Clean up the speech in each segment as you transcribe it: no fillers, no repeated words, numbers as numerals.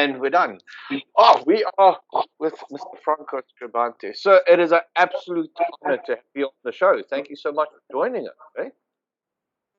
and we're done. Oh, we are with Mr. Franco Scribante. So it is an absolute honor to have you on the show. Thank you so much for joining us. Eh?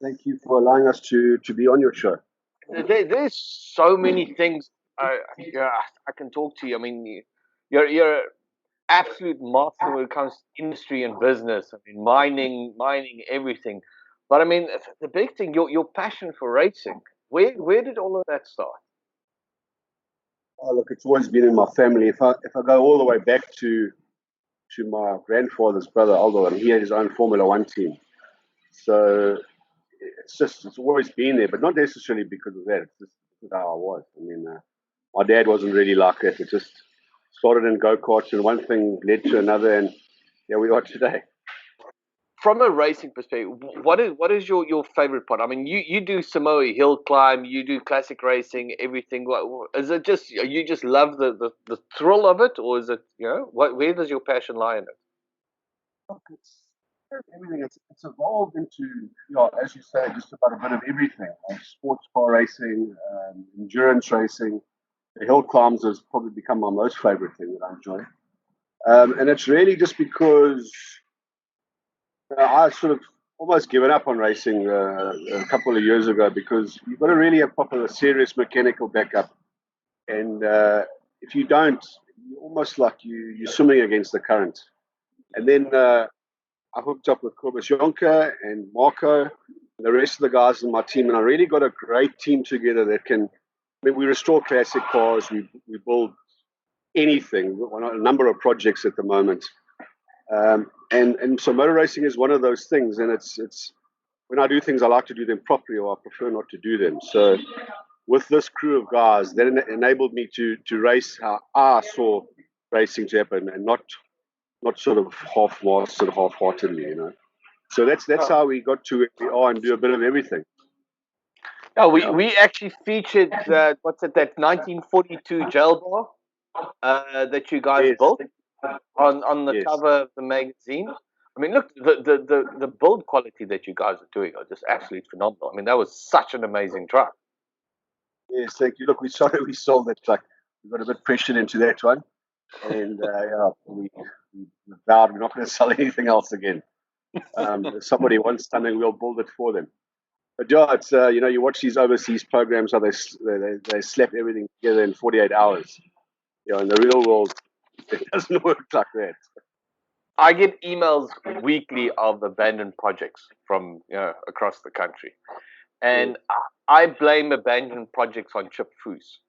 Thank you for allowing us to be on your show. There's so many things yeah, I can talk to you. I mean, you're absolute master when it comes to industry and business. I mean, mining, everything. But I mean, the big thing, your passion for racing. Where did all of that start? Oh, look, it's always been in my family. If I go all the way back to my grandfather's brother Aldo, and he had his own Formula One team. So it's always been there, but not necessarily because of that. It's just how I was. I mean, my dad wasn't really like that. It just started in go-karts, and one thing led to another, and here we are today. From a racing perspective, what is your favorite part? I mean, you do Samoa hill climb, you do classic racing, everything. Is it just you just love the thrill of it, or is it where does your passion lie in it? Look, it's everything. It's evolved into as you say, just about a bit of everything. Sports car racing, endurance racing. The hill climbs has probably become my most favorite thing that I enjoy, and it's really just because I sort of almost given up on racing a couple of years ago because you've got to really have proper serious mechanical backup, and if you don't, you're almost like you're swimming against the current. And then I hooked up with Kobus Jonker and Marco and the rest of the guys in my team, and I really got a great team together that can. I mean, we restore classic cars, we build anything. We're on a number of projects at the moment. And so motor racing is one of those things, and it's when I do things, I like to do them properly, or I prefer not to do them. So with this crew of guys, that enabled me to race how I saw racing to happen, and not sort of half-assed and half-heartedly, So that's how we got to where we are and do a bit of everything. Yeah, we actually featured that 1942 gel bar that you guys built on the cover of the magazine. I mean, look, the build quality that you guys are doing are just absolutely phenomenal. I mean, that was such an amazing truck. Yes, thank you. Look, we sold that truck. We got a bit pressured into that one, and we vowed we're not going to sell anything else again. If somebody wants something, we'll build it for them. But yeah, it's you watch these overseas programs how they slap everything together in 48 hours. In the real world, it doesn't work like that. I get emails weekly of abandoned projects from across the country, and I blame abandoned projects on Chip Foose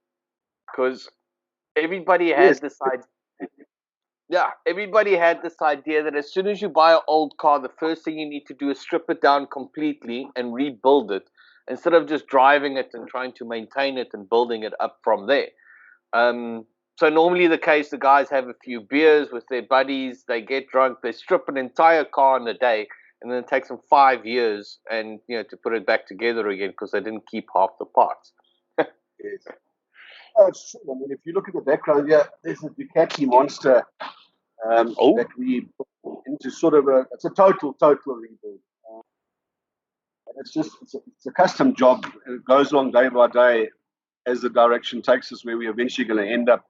because everybody has this idea. Yeah, everybody had this idea that as soon as you buy an old car, the first thing you need to do is strip it down completely and rebuild it, instead of just driving it and trying to maintain it and building it up from there. So normally the case, the guys have a few beers with their buddies, they get drunk, they strip an entire car in a day, and then it takes them 5 years and to put it back together again because they didn't keep half the parts. Yes. Oh, it's true. I mean, if you look at the background, there's a Ducati Monster that we put into sort of it's a total rebuild. And it's a custom job. It goes along day by day as the direction takes us where we're eventually going to end up,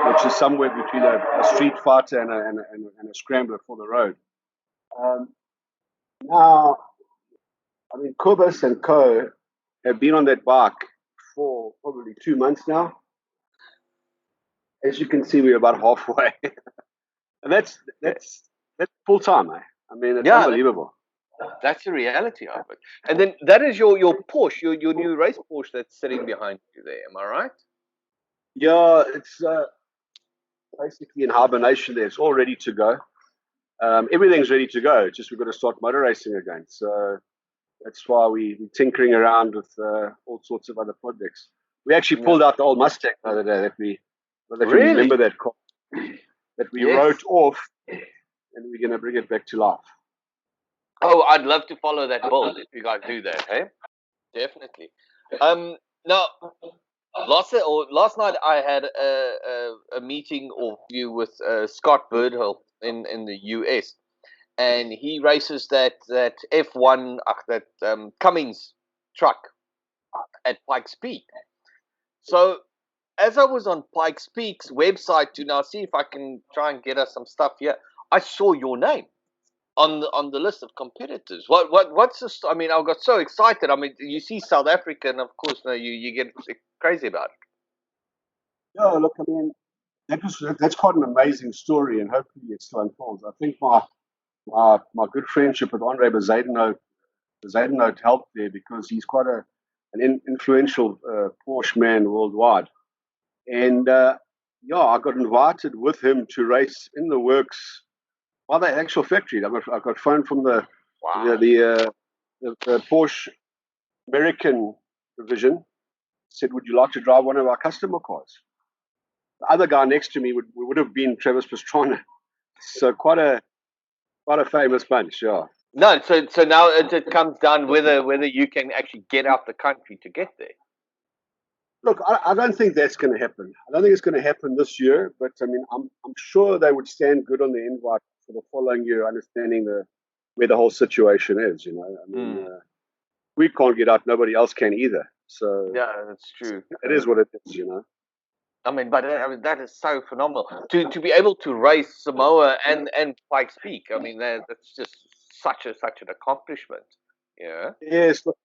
which is somewhere between a street fighter and a scrambler for the road. Now, I mean, Kobus and Co have been on that bike for probably 2 months now. As you can see, we're about halfway. And that's full time, eh? I mean, it's unbelievable. That's the reality of it. And then that is your Porsche, your new race Porsche that's sitting behind you there. Am I right? Yeah, it's basically in hibernation there. It's all ready to go. Everything's ready to go. Just we've got to start motor racing again. So that's why we're tinkering around with all sorts of other projects. We actually pulled out the old Mustang the other day that we remember that car that we wrote off, and we're going to bring it back to life. Oh, I'd love to follow that build if you guys do that, hey? Definitely. Now, last night I had a meeting or view with Scott Birdhill in the US, and he races that F1 Cummins truck at Pikes Peak. So as I was on Pikes Peak's website to now see if I can try and get us some stuff here, I saw your name on the list of competitors. What's this? I mean, I got so excited. I mean, you see South Africa, and of course, no, you get crazy about it. Yeah, look, I mean, that's quite an amazing story, and hopefully it still unfolds. I think my good friendship with Andre Bezuidenhout helped there because he's quite an influential Porsche man worldwide. And yeah, I got invited with him to race in the works by the actual factory. I got phone from Wow. the Porsche American division. Said, "Would you like to drive one of our customer cars?" The other guy next to me would have been Travis Pastrana. So quite a famous bunch, yeah. No, so now it comes down whether you can actually get out the country to get there. Look, I don't think that's going to happen. I don't think it's going to happen this year, but I mean, I'm sure they would stand good on the invite for the following year, understanding where the whole situation is. You know, I mean, we can't get out, nobody else can either. So Yeah, that's true. it is what it is. You know. I mean, but I mean that is so phenomenal to be able to race Samoa and Pikes Peak. I mean, that's just such an accomplishment. Yeah. Yes. Look,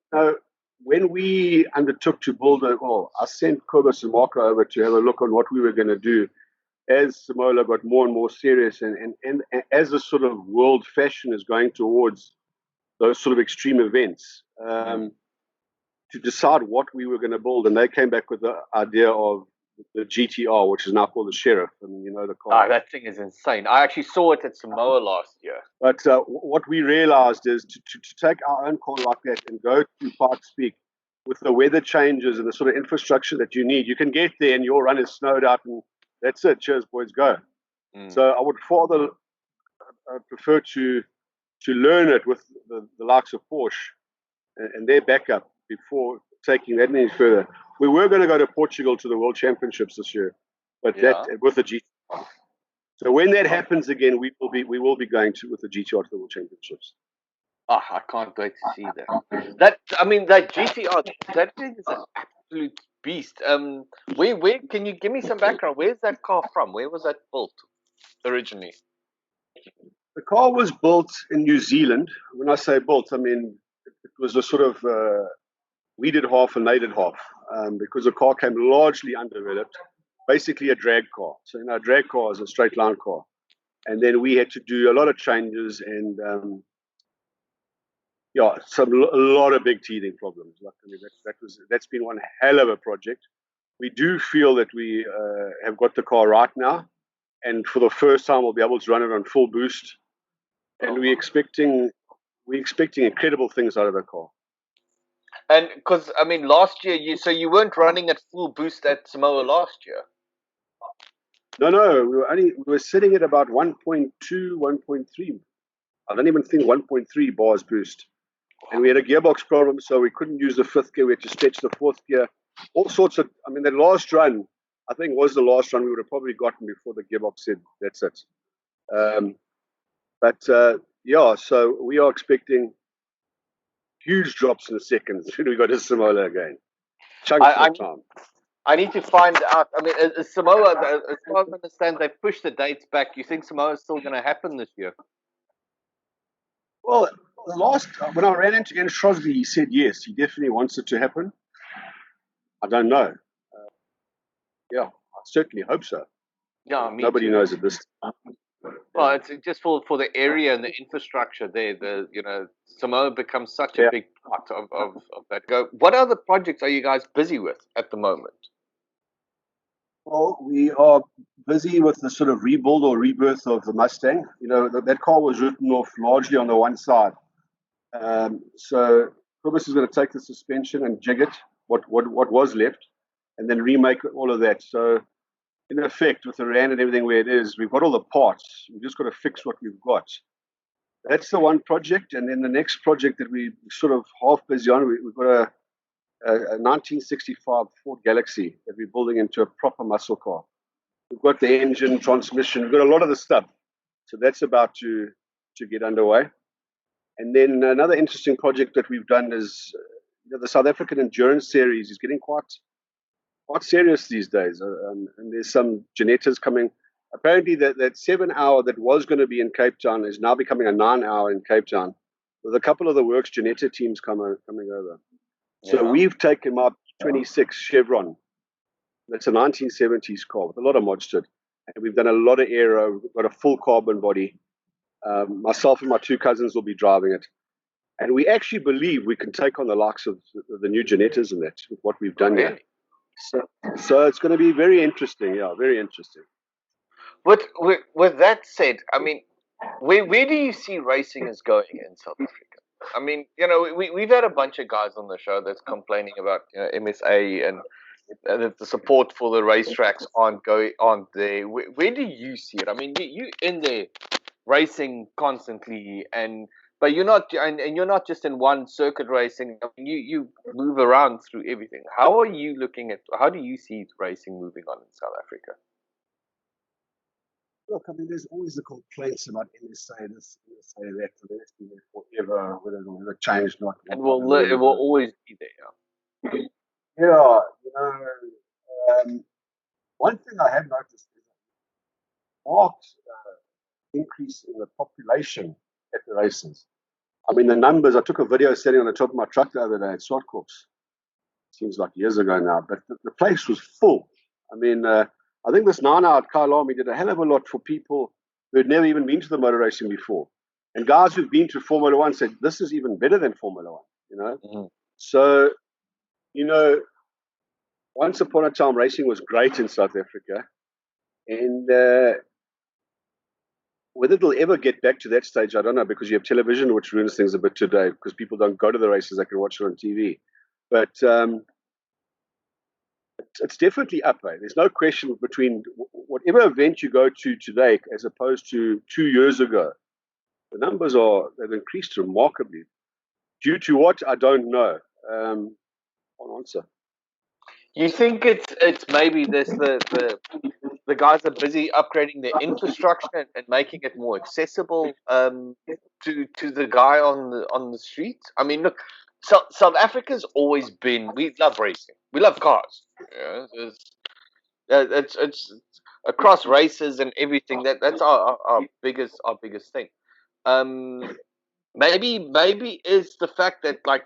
when we undertook to build I sent Kobus and Marco over to have a look on what we were going to do as Samoa got more and more serious, and as the sort of world fashion is going towards those sort of extreme events, to decide what we were going to build. And they came back with the idea of the GTR, which is now called the Sheriff. I mean, you know the car. Oh, that thing is insane. I actually saw it at Samoa last year. But what we realized is to take our own car like that and go to Pikes Peak with the weather changes and the sort of infrastructure that you need, you can get there and your run is snowed out and that's it. Cheers, boys, go. So I would further prefer to learn it with the likes of Porsche and their backup before taking that any further. We were going to go to Portugal to the World Championships this year, but that with the GTR. So when that happens again, we will be going to with the GTR to the World Championships. Oh, I can't wait to see that. That GTR, that thing is an absolute beast. Where can you give me some background? Where's that car from? Where was that built originally? The car was built in New Zealand. When I say built, I mean it was a sort of we did half and they did half because the car came largely undeveloped, basically a drag car. So a drag car is a straight line car, and then we had to do a lot of changes and a lot of big teething problems. Like, I mean, that's been one hell of a project. We do feel that we have got the car right now, and for the first time we'll be able to run it on full boost. And we're expecting incredible things out of the car. And because I mean, last year you weren't running at full boost at Samoa last year. No, we were sitting at about 1.2, 1.3. I don't even think 1.3 bars boost. And we had a gearbox problem, so we couldn't use the fifth gear. We had to stretch the fourth gear. All sorts of, I mean, the last run, I think was the last run we would have probably gotten before the gearbox said, that's it. So we are expecting huge drops in the seconds when we got to Samoa again. Chunks of time. I need to find out. I mean, Samoa, as far as I understand, they pushed the dates back. You think Samoa is still going to happen this year? Well, when I ran into Ian Shrosby, he said yes, he definitely wants it to happen. I don't know. I certainly hope so. Yeah, nobody knows at this time. Well, it's just for the area and the infrastructure there. Samoa becomes such a big part of that. What other projects are you guys busy with at the moment? Well, we are busy with the sort of rebuild or rebirth of the Mustang. That car was written off largely on the one side. So Kobus is going to take the suspension and jig it, what was left, and then remake all of that. So in effect, with the RAN and everything where it is, we've got all the parts. We've just got to fix what we've got. That's the one project. And then the next project that we sort of half busy on, we've got a 1965 Ford Galaxy that we're building into a proper muscle car. We've got the engine, transmission, we've got a lot of the stuff. So that's about to get underway. And then another interesting project that we've done is the South African Endurance Series is getting quite quite serious these days, and there's some Genettas coming. Apparently, that 7 hour that was going to be in Cape Town is now becoming a 9 hour in Cape Town, with a couple of the Works Genetta teams coming over. So Yeah. we've taken my 26 Chevron. That's a 1970s car with a lot of mods to it, and we've done a lot of aero. We've got a full carbon body. Myself and my two cousins will be driving it. And we actually believe we can take on the likes of the new Genettas and that with what we've done here. So it's going to be very interesting. Yeah, very interesting. With that said, I mean, where do you see racing is going in South Africa? I mean, we've had a bunch of guys on the show that's complaining about MSA and that the support for the racetracks aren't there. Where do you see it? I mean, you in there racing constantly, but you're not, and you're not just in one circuit racing. I mean, you move around through everything. How are you looking at? How do you see racing moving on in South Africa? Look, I mean, there's always the complaints about MSA this, MSA that. I mean, it's been there forever, whether it'll ever change, not. And it will always be there. Yeah, one thing I have noticed is a marked increase in the population at the races. I mean, the numbers, I took a video standing on the top of my truck the other day at Swartkorps. Seems like years ago now, but the place was full. I mean, I think this 9 hour at Kyalami did a hell of a lot for people who had never even been to the motor racing before. And guys who've been to Formula One said, this is even better than Formula One, Mm-hmm. So, once upon a time, racing was great in South Africa. And whether it'll ever get back to that stage, I don't know, because you have television, which ruins things a bit today, because people don't go to the races, they can watch it on TV. But it's definitely up. There's no question between whatever event you go to today as opposed to 2 years ago. The numbers they've increased remarkably. Due to what, I don't know. Can't answer. You think it's maybe the guys are busy upgrading their infrastructure and making it more accessible to the guy on the street? I mean, look, South Africa's always been, we love racing, we love cars. It's across races and everything. That's our biggest thing. Maybe is the fact that like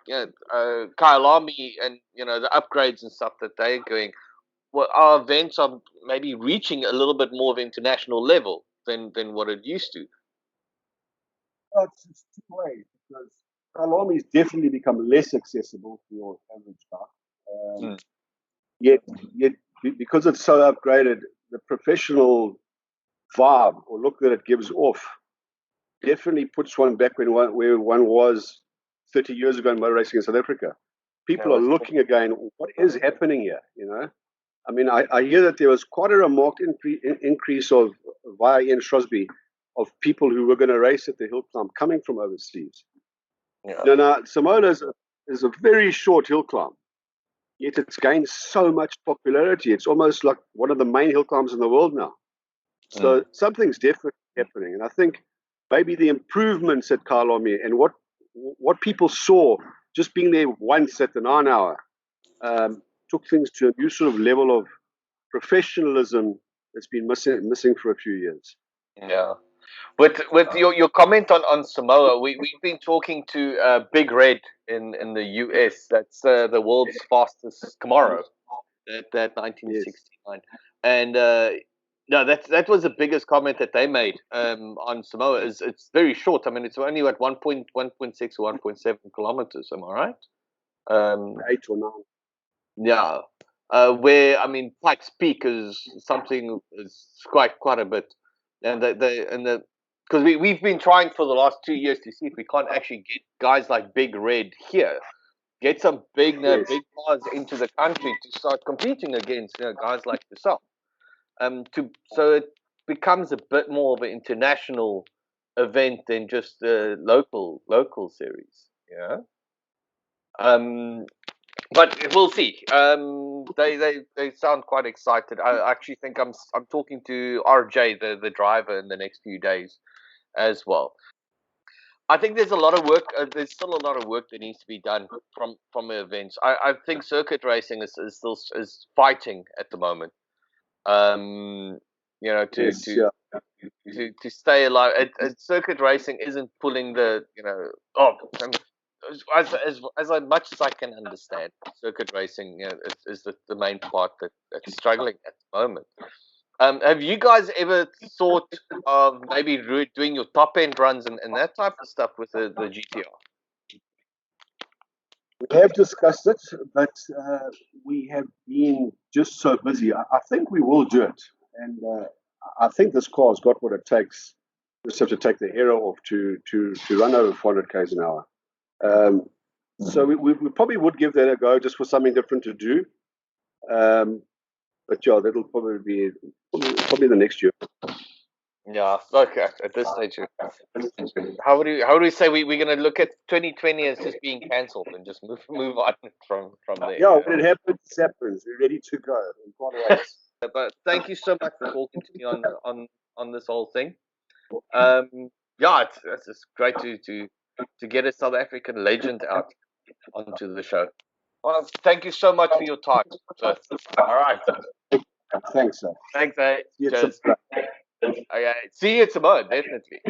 Kyalami and the upgrades and stuff that they're doing. Well, our events are maybe reaching a little bit more of international level than what it used to. It's two ways, because Kyalami has definitely become less accessible to your average guy. Yet, because it's so upgraded, the professional vibe or look that it gives off definitely puts one back where one was 30 years ago in motor racing in South Africa. People are looking again, what is happening here? I mean, I hear that there was quite a remarked increase of via Ian Shrosby of people who were going to race at the hill climb coming from overseas. Yeah. Now, Samoa is a very short hill climb, yet it's gained so much popularity. It's almost like one of the main hill climbs in the world now. So something's definitely happening. And I think maybe the improvements at Kyalami and what people saw just being there once at the 9 hour took things to a new sort of level of professionalism that's been missing for a few years. Yeah. With your comment on Samoa, we've been talking to Big Red in the US. That's the world's fastest Camaro. That 1969, yes. And no, that was the biggest comment that they made on Samoa. It's very short. I mean, it's only at 1.6 or 1.7 kilometers. Am I right? 8 or 9. Yeah. Where I mean, Pikes Peak is something is quite a bit, and because we've been trying for the last 2 years to see if we can't actually get guys like Big Red here, get some big cars into the country to start competing against guys like yourself. So it becomes a bit more of an international event than just a local series. Yeah. But we'll see. They sound quite excited. I actually think I'm talking to RJ, the driver, in the next few days as well. I think there's a lot of work. There's still a lot of work that needs to be done from the events. I think circuit racing is still is fighting at the moment. You know, Yes, yeah. to stay alive. Circuit racing isn't pulling the, you know, oh, as much as I can understand, circuit racing, you know, is the main part that's struggling at the moment. Have you guys ever thought of maybe doing your top end runs and that type of stuff with the GTR? We have discussed it, but we have been just so busy. I think we will do it, and I think this car's got what it takes. We just have to take the air off to run over 400 k's an hour. So we probably would give that a go just for something different to do. But yeah, that'll probably be the next year. Yeah, okay. At this stage, how would we say we're going to look at 2020 as just being cancelled and just move on from there? Yeah, when it happens, it happens. We're ready to go. But thank you so much for talking to me on this whole thing. Yeah, it's just great to get a South African legend out onto the show. Well, thank you so much for your time. So, all right. Thanks, sir. Thanks, Cheers. Okay. See you tomorrow, definitely.